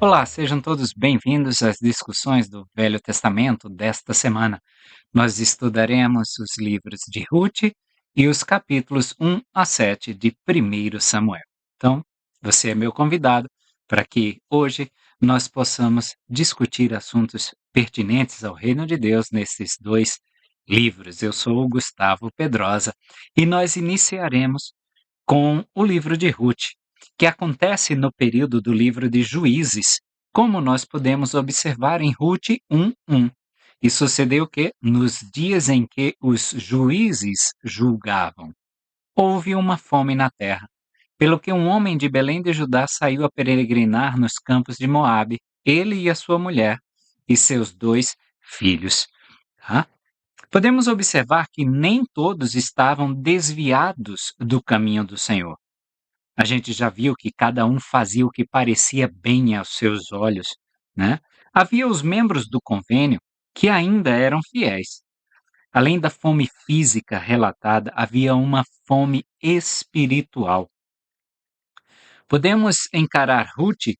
Olá, sejam todos bem-vindos às discussões do Velho Testamento desta semana. Nós estudaremos os livros de Ruth e os capítulos 1 a 7 de 1 Samuel. Então, você é meu convidado para que hoje nós possamos discutir assuntos pertinentes ao reino de Deus nesses dois livros. Eu sou o Gustavo Pedrosa e nós iniciaremos com o livro de Ruth, que acontece no período do livro de Juízes, como nós podemos observar em Ruth 1:1. E sucedeu que, nos dias em que os juízes julgavam, houve uma fome na terra, pelo que um homem de Belém de Judá saiu a peregrinar nos campos de Moabe, ele e a sua mulher e seus 2 filhos. Tá? Podemos observar que nem todos estavam desviados do caminho do Senhor. A gente já viu que cada um fazia o que parecia bem aos seus olhos, né? Havia os membros do convênio que ainda eram fiéis. Além da fome física relatada, havia uma fome espiritual. Podemos encarar Ruth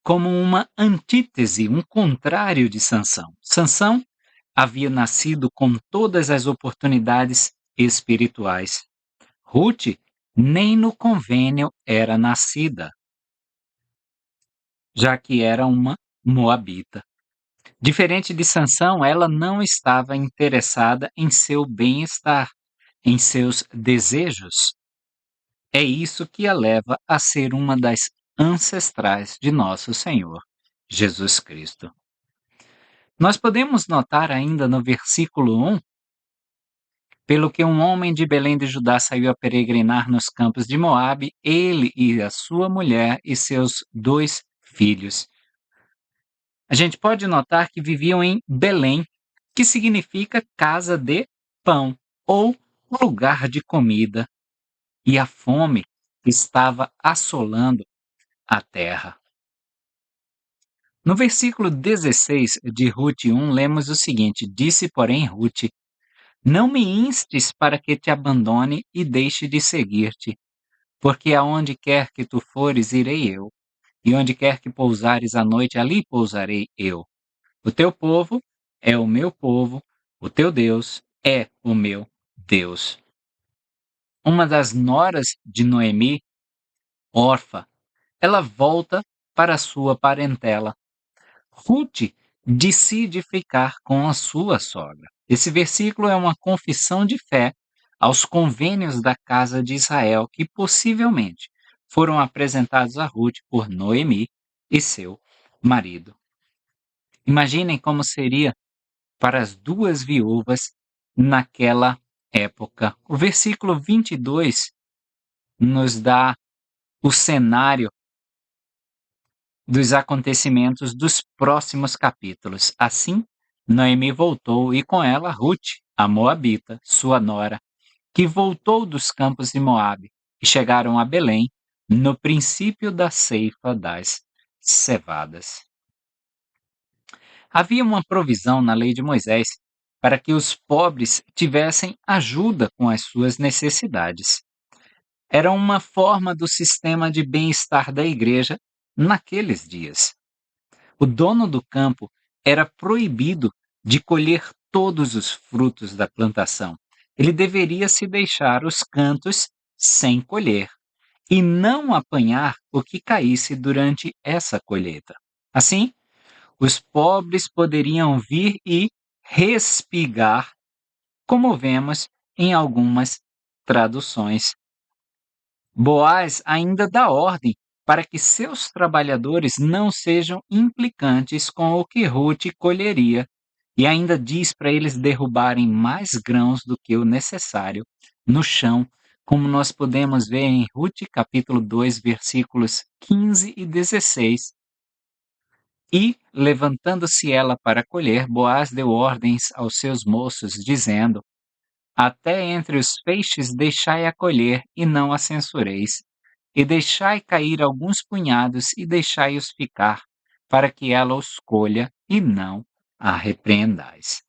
como uma antítese, um contrário de Sansão. Sansão havia nascido com todas as oportunidades espirituais. Ruth nem no convênio era nascida, já que era uma moabita. Diferente de Sansão, ela não estava interessada em seu bem-estar, em seus desejos. É isso que a leva a ser uma das ancestrais de nosso Senhor Jesus Cristo. Nós podemos notar ainda no versículo 1, pelo que um homem de Belém de Judá saiu a peregrinar nos campos de Moabe, ele e a sua mulher e seus 2 filhos. A gente pode notar que viviam em Belém, que significa casa de pão, ou lugar de comida, e a fome estava assolando a terra. No versículo 16 de Ruth 1, lemos o seguinte: Disse, porém, Ruth: Não me instes para que te abandone e deixe de seguir-te, porque aonde quer que tu fores, irei eu, e onde quer que pousares à noite, ali pousarei eu. O teu povo é o meu povo, o teu Deus é o meu Deus. Uma das noras de Noemi, órfã, ela volta para sua parentela. Ruth decide ficar com a sua sogra. Esse versículo é uma confissão de fé aos convênios da casa de Israel que possivelmente foram apresentados a Ruth por Noemi e seu marido. Imaginem como seria para as 2 viúvas naquela época. O versículo 22 nos dá o cenário dos acontecimentos dos próximos capítulos. Assim, Noemi voltou e com ela Ruth, a moabita, sua nora, que voltou dos campos de Moabe, e chegaram a Belém no princípio da ceifa das cevadas. Havia uma provisão na lei de Moisés para que os pobres tivessem ajuda com as suas necessidades. Era uma forma do sistema de bem-estar da igreja naqueles dias. O dono do campo era proibido de colher todos os frutos da plantação. Ele deveria se deixar os cantos sem colher e não apanhar o que caísse durante essa colheita. Assim, os pobres poderiam vir e respigar, como vemos em algumas traduções. Boaz ainda dá ordem para que seus trabalhadores não sejam implicantes com o que Ruth colheria, e ainda diz para eles derrubarem mais grãos do que o necessário no chão, como nós podemos ver em Ruth capítulo 2, versículos 15 e 16. E, levantando-se ela para colher, Boaz deu ordens aos seus moços, dizendo: Até entre os feixes deixai-a colher, e não a censureis. E deixai cair alguns punhados, e deixai-os ficar, para que ela os colha, e não a repreendais.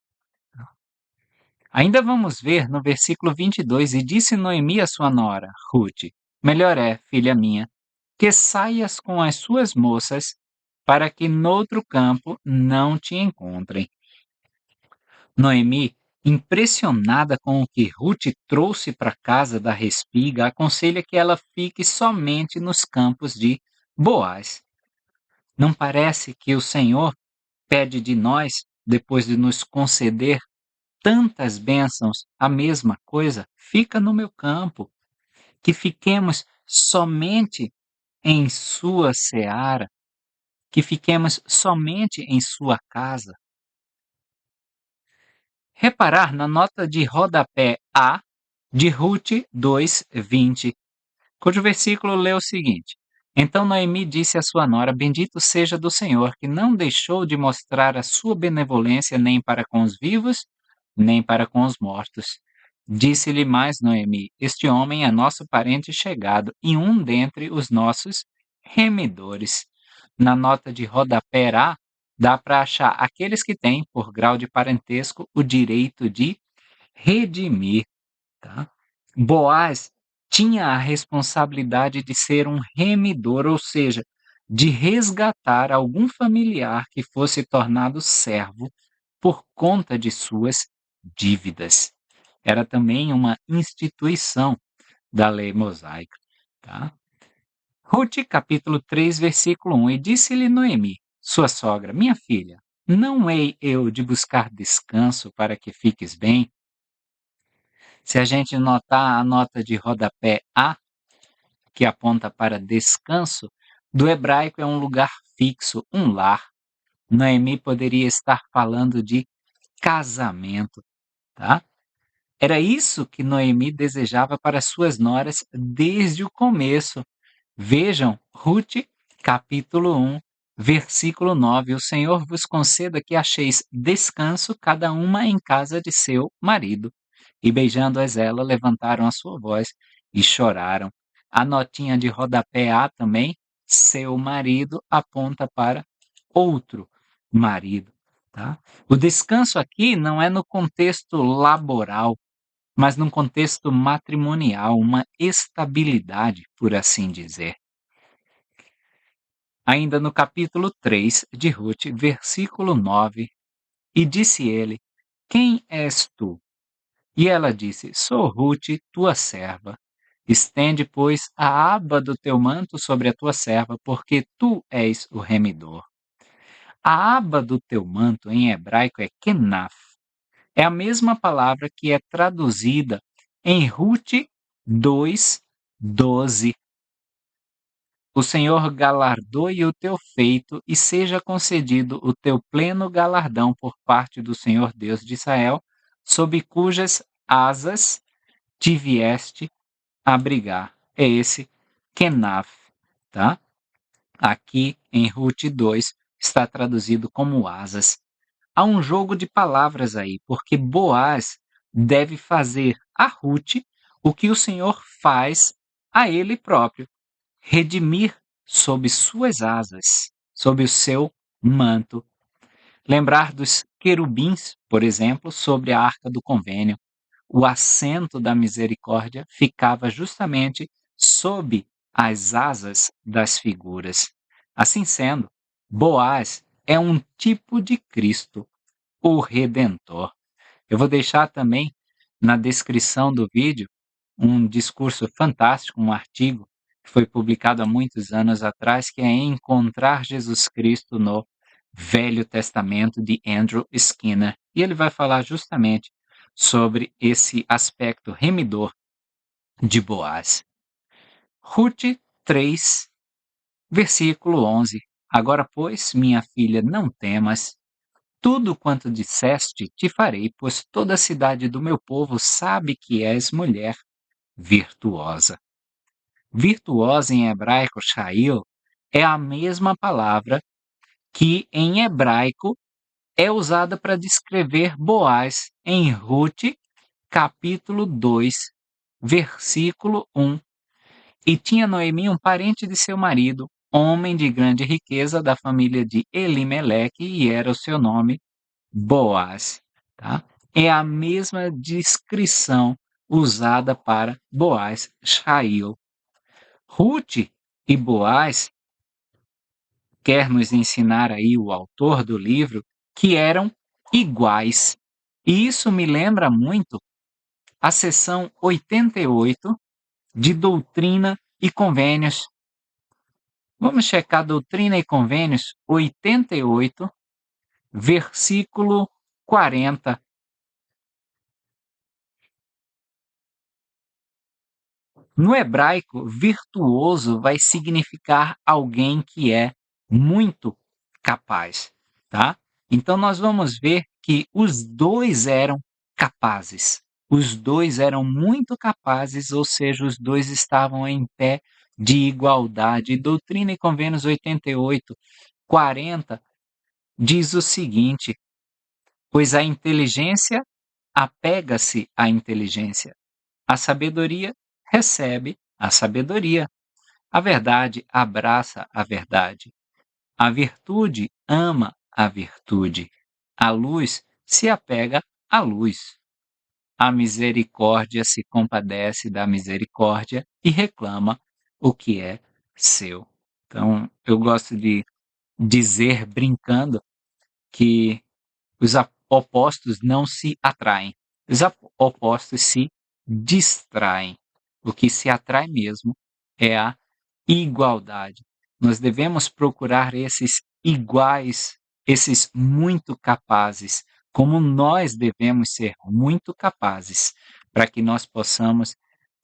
Ainda vamos ver no versículo 22, e disse Noemi à sua nora, Ruth: Melhor é, filha minha, que saias com as suas moças, para que noutro campo não te encontrem. Noemi, impressionada com o que Ruth trouxe para casa da respiga, aconselha que ela fique somente nos campos de Boaz. Não parece que o Senhor pede de nós, depois de nos conceder tantas bênçãos, a mesma coisa? Fica no meu campo, que fiquemos somente em sua seara, que fiquemos somente em sua casa. Reparar na nota de rodapé A de Ruth 2:20, cujo versículo lê o seguinte: Então Noemi disse à sua nora: Bendito seja do Senhor, que não deixou de mostrar a sua benevolência nem para com os vivos, nem para com os mortos. Disse-lhe mais Noemi: Este homem é nosso parente chegado e um dentre os nossos remidores. Na nota de rodapé A, dá para achar aqueles que têm, por grau de parentesco, o direito de redimir. Tá? Boaz tinha a responsabilidade de ser um remidor, ou seja, de resgatar algum familiar que fosse tornado servo por conta de suas dívidas. Era também uma instituição da lei mosaica. Tá? Ruth, capítulo 3, versículo 1. E disse-lhe Noemi, sua sogra: Minha filha, não hei eu de buscar descanso para que fiques bem? Se a gente notar a nota de rodapé A, que aponta para descanso, do hebraico é um lugar fixo, um lar. Noemi poderia estar falando de casamento, tá? Era isso que Noemi desejava para suas noras desde o começo. Vejam, Ruth, capítulo 1, versículo 9. O Senhor vos conceda que acheis descanso, cada uma em casa de seu marido. E beijando-as ela, levantaram a sua voz e choraram. A notinha de rodapé A também, seu marido, aponta para outro marido. Tá? O descanso aqui não é no contexto laboral, mas num contexto matrimonial, uma estabilidade, por assim dizer. Ainda no capítulo 3 de Ruth, versículo 9, e disse ele: Quem és tu? E ela disse: Sou Ruth, tua serva. Estende, pois, a aba do teu manto sobre a tua serva, porque tu és o remidor. A aba do teu manto em hebraico é kenaf. É a mesma palavra que é traduzida em Ruth 2:12. O Senhor galardoe o teu feito e seja concedido o teu pleno galardão por parte do Senhor Deus de Israel, sob cujas asas te vieste abrigar. É esse Kenaf, tá? Aqui em Ruth 2 está traduzido como asas. Há um jogo de palavras aí, porque Boaz deve fazer a Ruth o que o Senhor faz a ele próprio, redimir sob suas asas, sob o seu manto. Lembrar dos querubins, por exemplo, sobre a arca do convênio. O assento da misericórdia ficava justamente sob as asas das figuras. Assim sendo, Boaz é um tipo de Cristo, o Redentor. Eu vou deixar também na descrição do vídeo um discurso fantástico, um artigo que foi publicado há muitos anos atrás, que é Encontrar Jesus Cristo no Velho Testamento, de Andrew Skinner. E ele vai falar justamente sobre esse aspecto remidor de Boaz. Ruth 3, versículo 11. Agora, pois, minha filha, não temas. Tudo quanto disseste te farei, pois toda a cidade do meu povo sabe que és mulher virtuosa. Virtuosa em hebraico, shail, é a mesma palavra que em hebraico é usada para descrever Boaz em Ruth, capítulo 2, versículo 1. E tinha Noemi um parente de seu marido, homem de grande riqueza da família de Elimeleque, e era o seu nome Boaz. Tá? É a mesma descrição usada para Boaz, Shail. Ruth e Boaz quer nos ensinar aí o autor do livro, que eram iguais. E isso me lembra muito a seção 88 de Doutrina e Convênios. Vamos checar Doutrina e Convênios 88, versículo 40. No hebraico, virtuoso vai significar alguém que é muito capaz, tá? Então nós vamos ver que os dois eram capazes. Os dois eram muito capazes, ou seja, os dois estavam em pé de igualdade. Doutrina e Convênios 88, 40 diz o seguinte: pois a inteligência apega-se à inteligência, a sabedoria recebe a sabedoria, a verdade abraça a verdade, a virtude ama a virtude, a luz se apega à luz, a misericórdia se compadece da misericórdia e reclama o que é seu. Então, eu gosto de dizer, brincando, que os opostos não se atraem, os opostos se distraem. O que se atrai mesmo é a igualdade. Nós devemos procurar esses iguais, esses muito capazes, como nós devemos ser muito capazes, para que nós possamos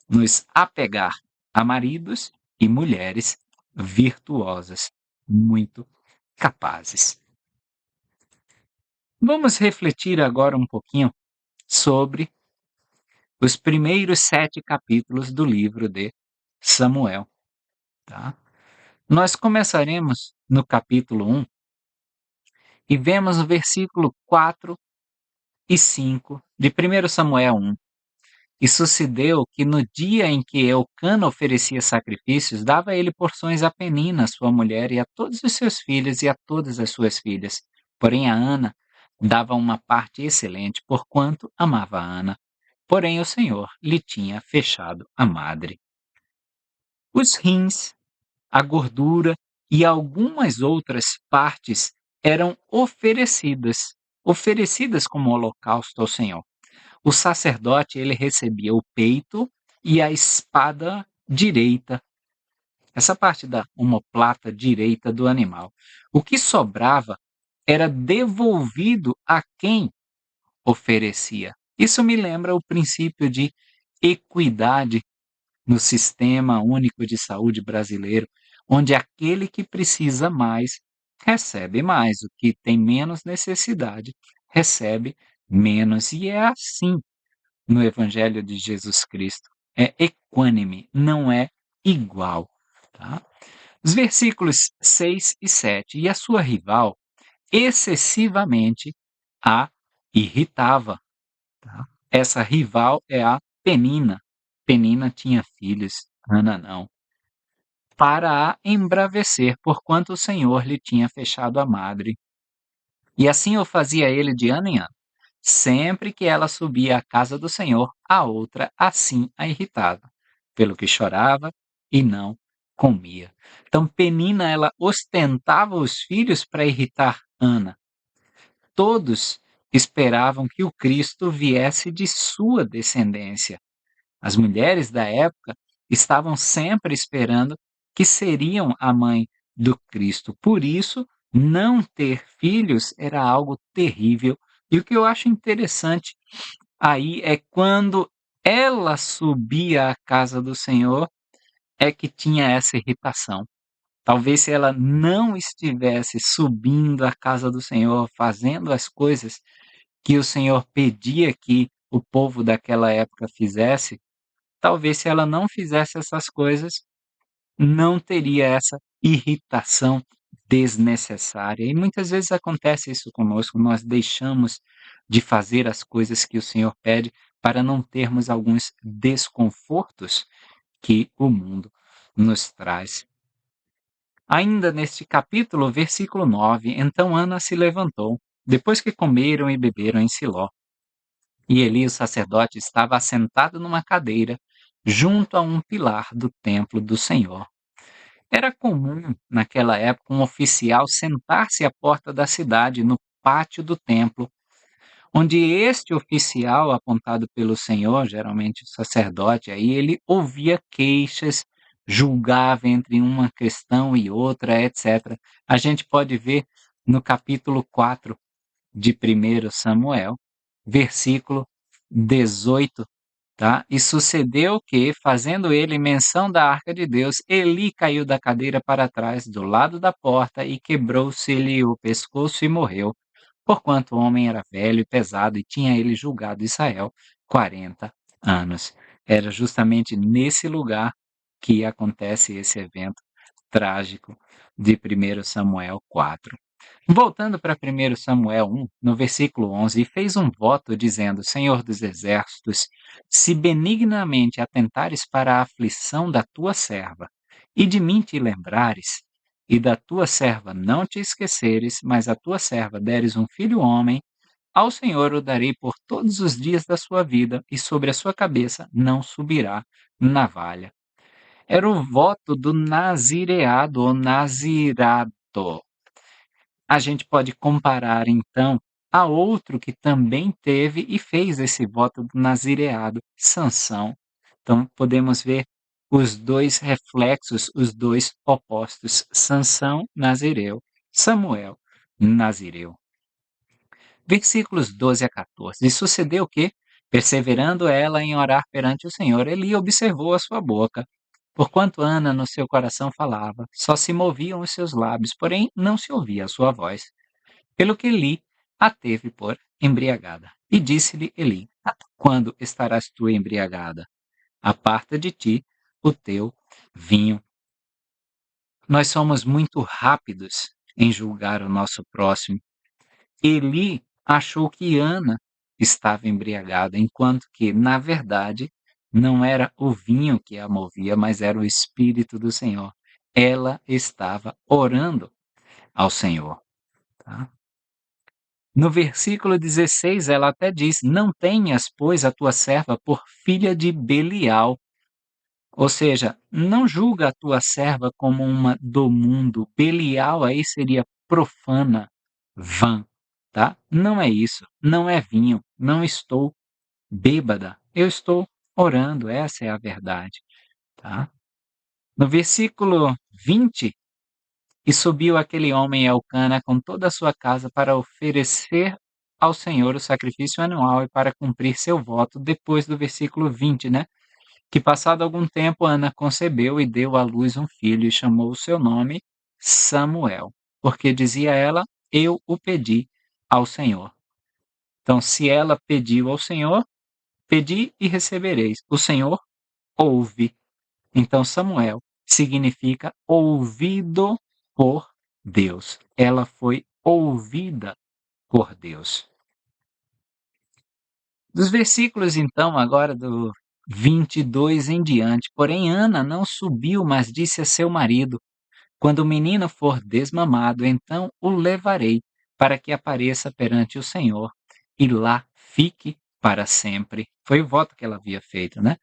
nos apegar a maridos e mulheres virtuosas, muito capazes. Vamos refletir agora um pouquinho sobre os primeiros 7 capítulos do livro de Samuel, tá? Nós começaremos no capítulo 1 e vemos o versículo 4 e 5 de 1 Samuel 1. E sucedeu que no dia em que Eucana oferecia sacrifícios, dava ele porções a Penina, sua mulher, e a todos os seus filhos e a todas as suas filhas. Porém a Ana dava uma parte excelente, porquanto amava a Ana. Porém o Senhor lhe tinha fechado a madre. Os rins, a gordura e algumas outras partes eram oferecidas como holocausto ao Senhor. O sacerdote ele recebia o peito e a espada direita, essa parte da omoplata direita do animal. O que sobrava era devolvido a quem oferecia. Isso me lembra o princípio de equidade no Sistema Único de Saúde brasileiro, onde aquele que precisa mais recebe mais, o que tem menos necessidade recebe menos. E é assim no Evangelho de Jesus Cristo. É equânime, não é igual. Tá? Os versículos 6 e 7. E a sua rival excessivamente a irritava. Tá? Essa rival é a Penina. Penina tinha filhos, Ana não. Para a embravecer, porquanto o Senhor lhe tinha fechado a madre. E assim o fazia ele de ano em ano. Sempre que ela subia à casa do Senhor, a outra assim a irritava, pelo que chorava e não comia. Então Penina ela ostentava os filhos para irritar Ana. Todos esperavam que o Cristo viesse de sua descendência. As mulheres da época estavam sempre esperando que seriam a mãe do Cristo. Por isso, não ter filhos era algo terrível. E o que eu acho interessante aí é quando ela subia à casa do Senhor, é que tinha essa irritação. Talvez se ela não estivesse subindo à casa do Senhor, fazendo as coisas que o Senhor pedia que o povo daquela época fizesse, talvez se ela não fizesse essas coisas, não teria essa irritação desnecessária. E muitas vezes acontece isso conosco, nós deixamos de fazer as coisas que o Senhor pede para não termos alguns desconfortos que o mundo nos traz. Ainda neste capítulo, versículo 9, então Ana se levantou, depois que comeram e beberam em Siló. E Eli, o sacerdote, estava assentado numa cadeira, junto a um pilar do templo do Senhor. Era comum, naquela época, um oficial sentar-se à porta da cidade, no pátio do templo, onde este oficial, apontado pelo Senhor, geralmente o sacerdote, aí ele ouvia queixas, julgava entre uma questão e outra, etc. A gente pode ver no capítulo 4 de 1 Samuel, versículo 18. Tá? E sucedeu que, fazendo ele menção da arca de Deus, Eli caiu da cadeira para trás, do lado da porta, e quebrou-se-lhe o pescoço e morreu, porquanto o homem era velho e pesado, e tinha ele julgado Israel 40 anos. Era justamente nesse lugar que acontece esse evento trágico de 1 Samuel 4. Voltando para 1 Samuel 1, no versículo 11, e fez um voto dizendo: Senhor dos exércitos, se benignamente atentares para a aflição da tua serva, e de mim te lembrares, e da tua serva não te esqueceres, mas a tua serva deres um filho homem, ao Senhor o darei por todos os dias da sua vida, e sobre a sua cabeça não subirá navalha. Era o voto do nazireado ou nazirato. A gente pode comparar, então, a outro que também teve e fez esse voto do nazireado, Sansão. Então, podemos ver os dois reflexos, os dois opostos: Sansão, nazireu; Samuel, nazireu. Versículos 12 a 14. E sucedeu que, perseverando ela em orar perante o Senhor, Eli observou a sua boca. Porquanto Ana no seu coração falava, só se moviam os seus lábios, porém não se ouvia a sua voz. Pelo que Eli a teve por embriagada. E disse-lhe Eli: Até quando estarás tu embriagada? Aparta de ti o teu vinho. Nós somos muito rápidos em julgar o nosso próximo. Eli achou que Ana estava embriagada, enquanto que, na verdade, não era o vinho que a movia, mas era o Espírito do Senhor. Ela estava orando ao Senhor. Tá? No versículo 16, ela até diz: Não tenhas, pois, a tua serva por filha de Belial. Ou seja, não julga a tua serva como uma do mundo. Belial aí seria profana, vã, tá? Não é isso, não é vinho, não estou bêbada, eu estou orando, essa é a verdade, tá? No versículo 20, e subiu aquele homem Elcana com toda a sua casa para oferecer ao Senhor o sacrifício anual e para cumprir seu voto, depois do versículo 20, né? Que passado algum tempo Ana concebeu e deu à luz um filho e chamou o seu nome Samuel, porque dizia ela: Eu o pedi ao Senhor. Então, se ela pediu ao Senhor, pedi e recebereis. O Senhor ouve. Então, Samuel significa ouvido por Deus. Ela foi ouvida por Deus. Dos versículos, então, agora do 22 em diante, porém Ana não subiu, mas disse a seu marido: Quando o menino for desmamado, então o levarei, para que apareça perante o Senhor, e lá fique para sempre. Foi o voto que ela havia feito, né?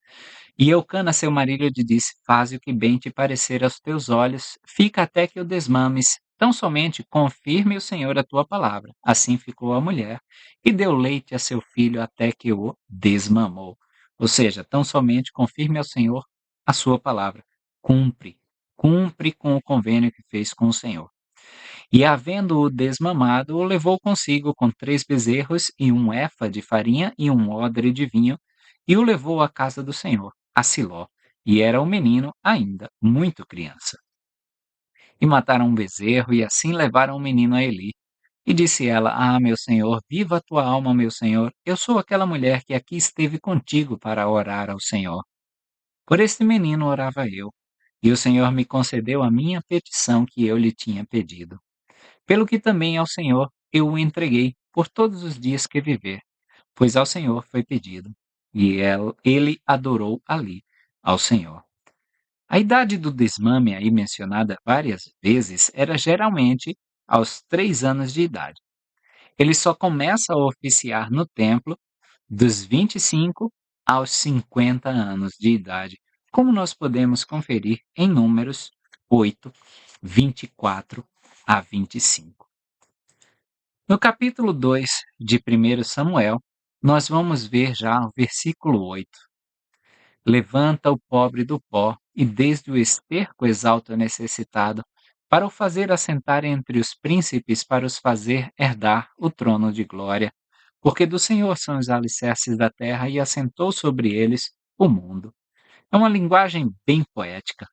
E Eucana, seu marido, lhe disse: Faze o que bem te parecer aos teus olhos, fica até que o desmames. Tão somente confirme o Senhor a tua palavra. Assim ficou a mulher, e deu leite a seu filho até que o desmamou. Ou seja, tão somente confirme ao Senhor a sua palavra. Cumpre, cumpre com o convênio que fez com o Senhor. E havendo-o desmamado, o levou consigo com 3 bezerros e um efa de farinha e um odre de vinho, e o levou à casa do Senhor, a Siló, e era o menino ainda muito criança. E mataram um bezerro, e assim levaram o menino a Eli. E disse ela: Ah, meu senhor, viva a tua alma, meu senhor, eu sou aquela mulher que aqui esteve contigo para orar ao Senhor. Por este menino orava eu, e o Senhor me concedeu a minha petição que eu lhe tinha pedido. Pelo que também ao Senhor eu o entreguei por todos os dias que viver, pois ao Senhor foi pedido, e ele adorou ali ao Senhor. A idade do desmame aí mencionada várias vezes era geralmente aos 3 anos de idade. Ele só começa a oficiar no templo dos 25 aos 50 anos de idade, como nós podemos conferir em Números 8, 24 a 25. No capítulo 2 de 1 Samuel, nós vamos ver já o versículo 8. Levanta o pobre do pó e desde o esterco exalta o necessitado, para o fazer assentar entre os príncipes, para os fazer herdar o trono de glória. Porque do Senhor são os alicerces da terra e assentou sobre eles o mundo. É uma linguagem bem poética.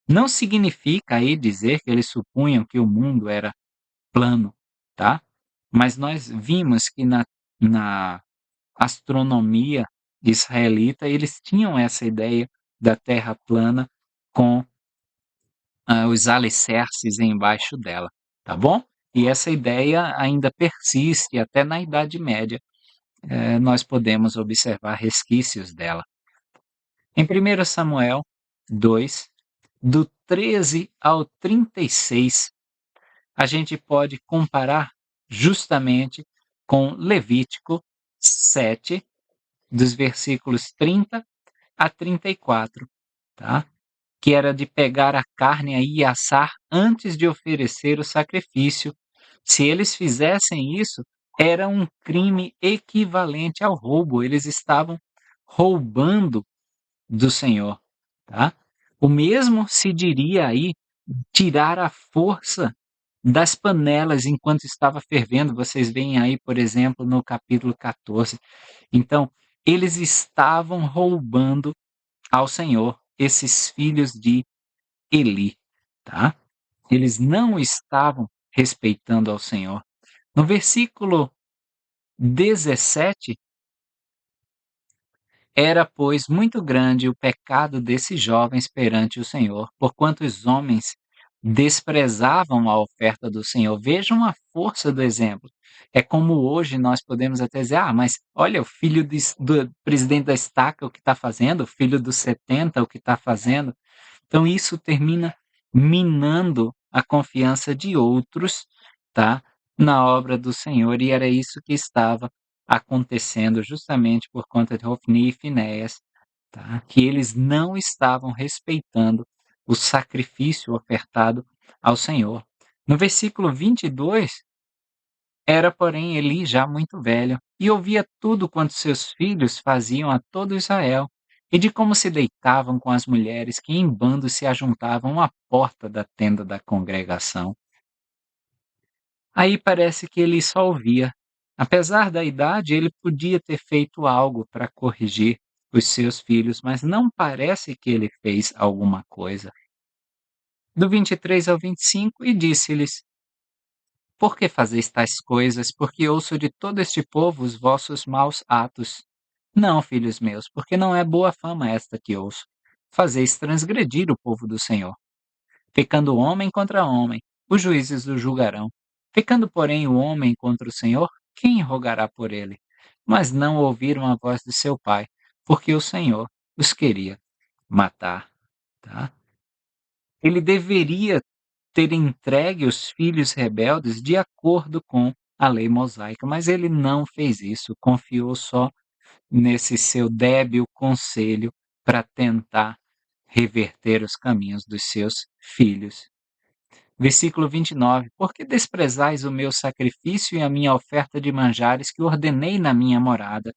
Não significa aí dizer que eles supunham que o mundo era plano, tá? Mas nós vimos que na astronomia israelita eles tinham essa ideia da Terra plana com os alicerces embaixo dela, tá bom? E essa ideia ainda persiste até na Idade Média. Nós podemos observar resquícios dela. Em 1 Samuel 2, do 13 ao 36, a gente pode comparar justamente com Levítico 7, dos versículos 30 a 34, tá? Que era de pegar a carne aí e assar antes de oferecer o sacrifício. Se eles fizessem isso, era um crime equivalente ao roubo. Eles estavam roubando do Senhor, tá? O mesmo se diria aí tirar a força das panelas enquanto estava fervendo. Vocês veem aí, por exemplo, no capítulo 14. Então, eles estavam roubando ao Senhor esses filhos de Eli, tá? Eles não estavam respeitando ao Senhor. No versículo 17, era, pois, muito grande o pecado desses jovens perante o Senhor, porquanto os homens desprezavam a oferta do Senhor. Vejam a força do exemplo. É como hoje nós podemos até dizer, mas olha, o filho do presidente da estaca o que está fazendo, o filho dos 70 o que está fazendo. Então isso termina minando a confiança de outros, tá, na obra do Senhor, e era isso que estava acontecendo justamente por conta de Hofni e Finéias, tá, que eles não estavam respeitando o sacrifício ofertado ao Senhor. No versículo 22, era, porém, Eli já muito velho, e ouvia tudo quanto seus filhos faziam a todo Israel, e de como se deitavam com as mulheres que em bando se ajuntavam à porta da tenda da congregação. Aí parece que ele só ouvia. Apesar da idade, ele podia ter feito algo para corrigir os seus filhos, mas não parece que ele fez alguma coisa. Do 23 ao 25, e disse-lhes: Por que fazeis tais coisas? Porque ouço de todo este povo os vossos maus atos. Não, filhos meus, porque não é boa fama esta que ouço. Fazeis transgredir o povo do Senhor. Pecando homem contra homem, os juízes o julgarão. Pecando, porém, o homem contra o Senhor, quem rogará por ele? Mas não ouviram a voz de seu pai, porque o Senhor os queria matar. Tá? Ele deveria ter entregue os filhos rebeldes de acordo com a lei mosaica, mas ele não fez isso, confiou só nesse seu débil conselho para tentar reverter os caminhos dos seus filhos. Versículo 29. Por que desprezais o meu sacrifício e a minha oferta de manjares que ordenei na minha morada?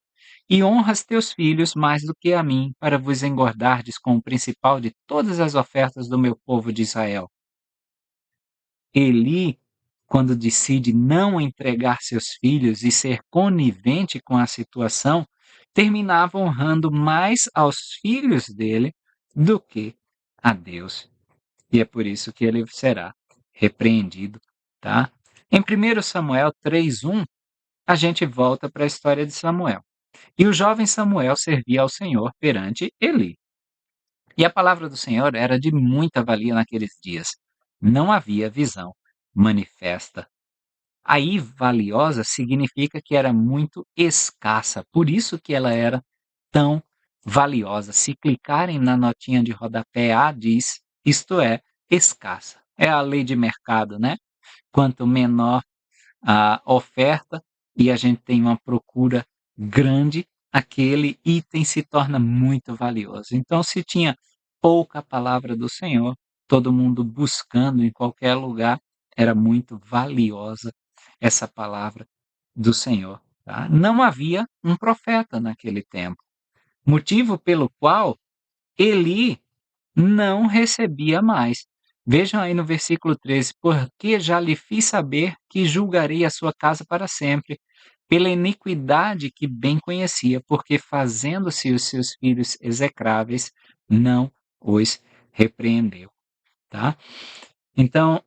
E honras teus filhos mais do que a mim, para vos engordardes com o principal de todas as ofertas do meu povo de Israel. Eli, quando decide não entregar seus filhos e ser conivente com a situação, terminava honrando mais aos filhos dele do que a Deus. E é por isso que ele será repreendido, tá? Em 1 Samuel 3:1, a gente volta para a história de Samuel. E o jovem Samuel servia ao Senhor perante Eli. E a palavra do Senhor era de muita valia naqueles dias. Não havia visão manifesta. Aí, valiosa significa que era muito escassa, por isso que ela era tão valiosa. Se clicarem na notinha de rodapé A, diz, isto é, escassa. É a lei de mercado, né? Quanto menor a oferta e a gente tem uma procura grande, aquele item se torna muito valioso. Então, se tinha pouca palavra do Senhor, todo mundo buscando em qualquer lugar, era muito valiosa essa palavra do Senhor, tá. Não havia um profeta naquele tempo, motivo pelo qual Eli não recebia mais. Vejam aí no versículo 13: "Porque já lhe fiz saber que julgarei a sua casa para sempre, pela iniquidade que bem conhecia, porque fazendo-se os seus filhos execráveis, não os repreendeu", tá? Então,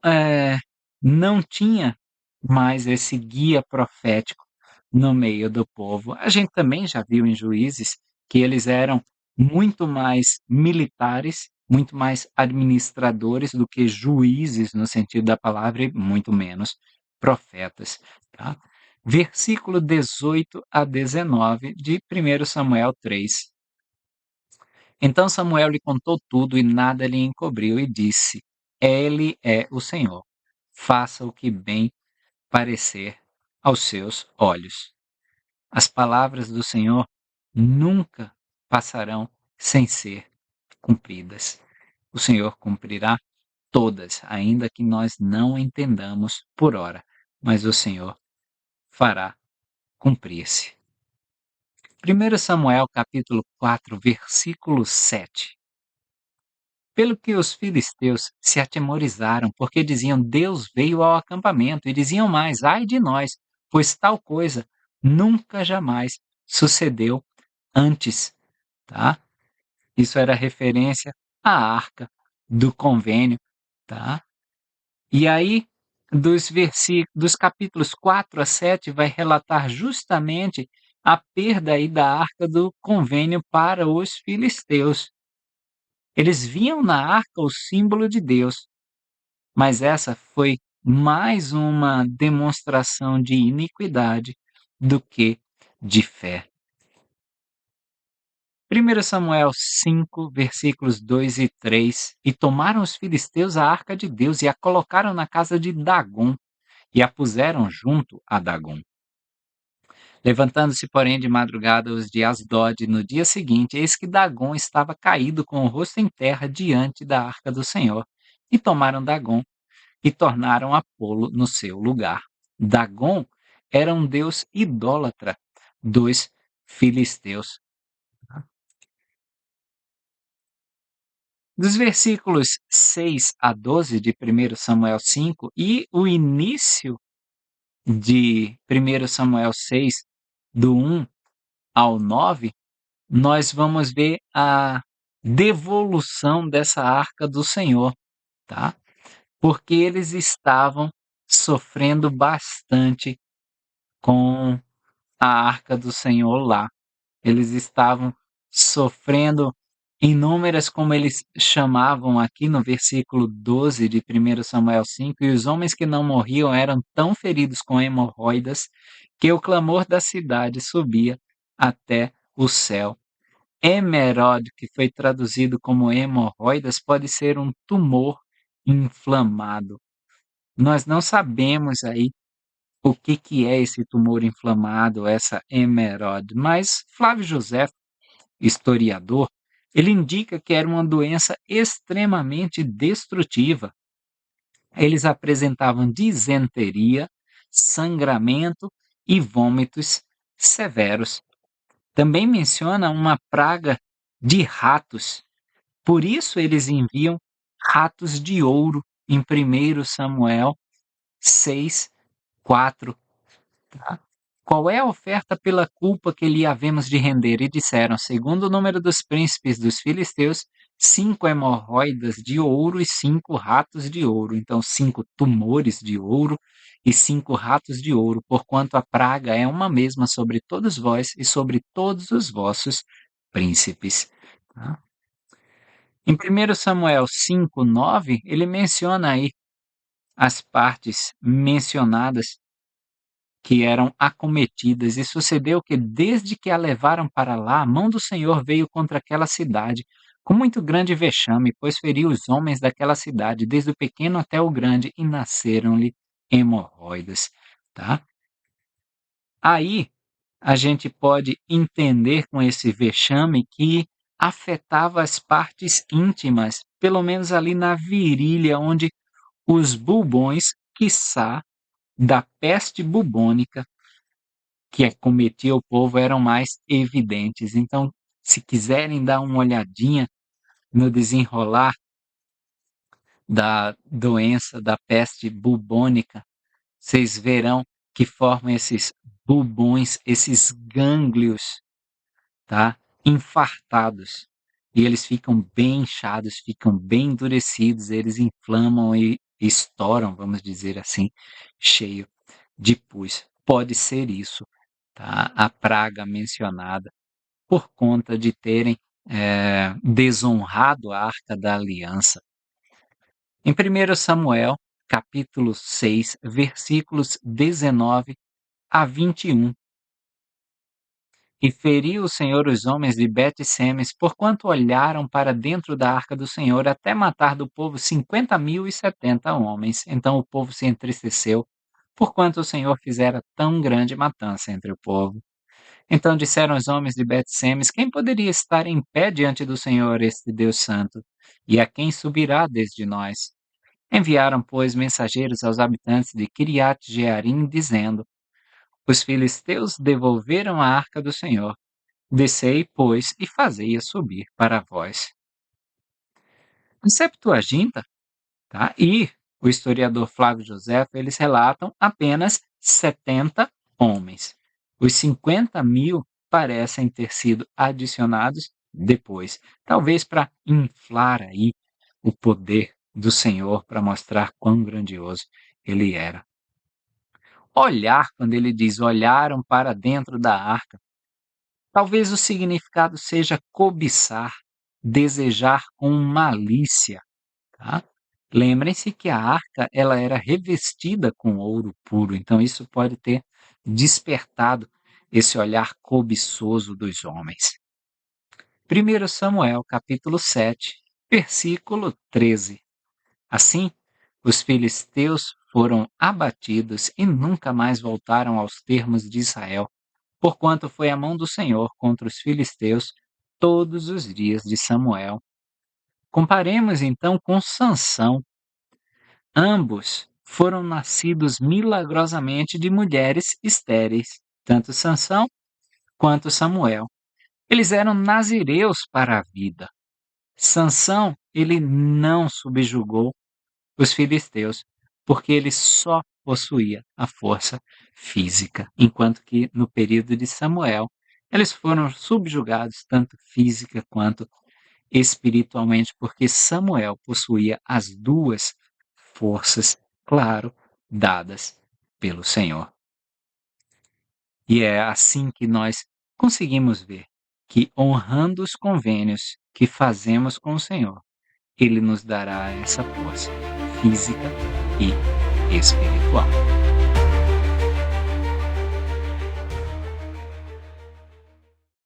não tinha mais esse guia profético no meio do povo. A gente também já viu em Juízes que eles eram muito mais militares, muito mais administradores do que juízes no sentido da palavra e muito menos profetas, tá? Versículo 18 a 19 de 1 Samuel 3. Então Samuel lhe contou tudo e nada lhe encobriu e disse: Ele é o Senhor. Faça o que bem parecer aos seus olhos. As palavras do Senhor nunca passarão sem ser cumpridas. O Senhor cumprirá todas, ainda que nós não entendamos por hora, mas o Senhor fará cumprir-se. 1 Samuel capítulo 4, versículo 7. Pelo que os filisteus se atemorizaram, porque diziam: Deus veio ao acampamento, e diziam mais: Ai de nós, pois tal coisa nunca jamais sucedeu antes, tá? Isso era referência à arca do convênio, tá? E aí, dos capítulos 4 a 7 vai relatar justamente a perda aí da arca do convênio para os filisteus. Eles viam na arca o símbolo de Deus, mas essa foi mais uma demonstração de iniquidade do que de fé. 1 Samuel 5, versículos 2 e 3. E tomaram os filisteus a arca de Deus e a colocaram na casa de Dagom e a puseram junto a Dagom. Levantando-se, porém, de madrugada os de Asdod no dia seguinte, eis que Dagom estava caído com o rosto em terra diante da arca do Senhor. E tomaram Dagom e tornaram a pô-lo no seu lugar. Dagom era um deus idólatra dos filisteus. Dos versículos 6 a 12 de 1 Samuel 5 e o início de 1 Samuel 6, do 1 ao 9, nós vamos ver a devolução dessa arca do Senhor, tá? Porque eles estavam sofrendo bastante com a arca do Senhor lá. Eles estavam sofrendo inúmeras, como eles chamavam aqui no versículo 12 de 1 Samuel 5, e os homens que não morriam eram tão feridos com hemorroidas que o clamor da cidade subia até o céu. Hemerode, que foi traduzido como hemorroidas, pode ser um tumor inflamado. Nós não sabemos aí o que é esse tumor inflamado, essa hemerode, mas Flávio José, historiador, ele indica que era uma doença extremamente destrutiva. Eles apresentavam disenteria, sangramento e vômitos severos. Também menciona uma praga de ratos. Por isso eles enviam ratos de ouro em 1 Samuel 6, 4. Tá? Qual é a oferta pela culpa que lhe havemos de render? E disseram, segundo o número dos príncipes dos filisteus, 5 hemorroidas de ouro e 5 ratos de ouro. Então, 5 tumores de ouro e 5 ratos de ouro, porquanto a praga é uma mesma sobre todos vós e sobre todos os vossos príncipes. Tá? Em 1 Samuel 5, 9, ele menciona aí as partes mencionadas que eram acometidas, e sucedeu que, desde que a levaram para lá, a mão do Senhor veio contra aquela cidade, com muito grande vexame, pois feriu os homens daquela cidade, desde o pequeno até o grande, e nasceram-lhe hemorroidas. Tá? Aí a gente pode entender com esse vexame que afetava as partes íntimas, pelo menos ali na virilha, onde os bubões, quiçá, da peste bubônica que acometia o povo eram mais evidentes. Então, se quiserem dar uma olhadinha no desenrolar da doença da peste bubônica, vocês verão que formam esses bubões, esses gânglios, tá? Infartados. E eles ficam bem inchados, ficam bem endurecidos, eles inflamam e estouram, vamos dizer assim, cheio de pus. Pode ser isso, tá? A praga mencionada por conta de terem desonrado a Arca da Aliança. Em 1 Samuel, capítulo 6, versículos 19 a 21. E feriu o Senhor os homens de Bet-Semes, porquanto olharam para dentro da arca do Senhor, até matar do povo 50.070 homens. Então o povo se entristeceu, porquanto o Senhor fizera tão grande matança entre o povo. Então disseram os homens de Bet-Semes: quem poderia estar em pé diante do Senhor, este Deus Santo? E a quem subirá desde nós? Enviaram, pois, mensageiros aos habitantes de Kiriat-Jearim, dizendo: os filisteus devolveram a arca do Senhor. Descei, pois, e fazei-a subir para vós. A Septuaginta, tá? E o historiador Flávio Josefo, eles relatam apenas 70 homens. Os 50.000 parecem ter sido adicionados depois, talvez para inflar aí o poder do Senhor, para mostrar quão grandioso ele era. Olhar, quando ele diz olharam para dentro da arca, talvez o significado seja cobiçar, desejar com malícia, tá? Lembrem-se que a arca ela era revestida com ouro puro, então isso pode ter despertado esse olhar cobiçoso dos homens. 1 Samuel, capítulo 7, versículo 13. Assim, os filisteus foram abatidos e nunca mais voltaram aos termos de Israel, porquanto foi a mão do Senhor contra os filisteus todos os dias de Samuel. Comparemos então com Sansão. Ambos foram nascidos milagrosamente de mulheres estéreis, tanto Sansão quanto Samuel. Eles eram nazireus para a vida. Sansão, ele não subjugou os filisteus, porque ele só possuía a força física, enquanto que no período de Samuel, eles foram subjugados tanto física quanto espiritualmente, porque Samuel possuía as duas forças, claro, dadas pelo Senhor. E é assim que nós conseguimos ver que, honrando os convênios que fazemos com o Senhor, Ele nos dará essa força física e espiritual.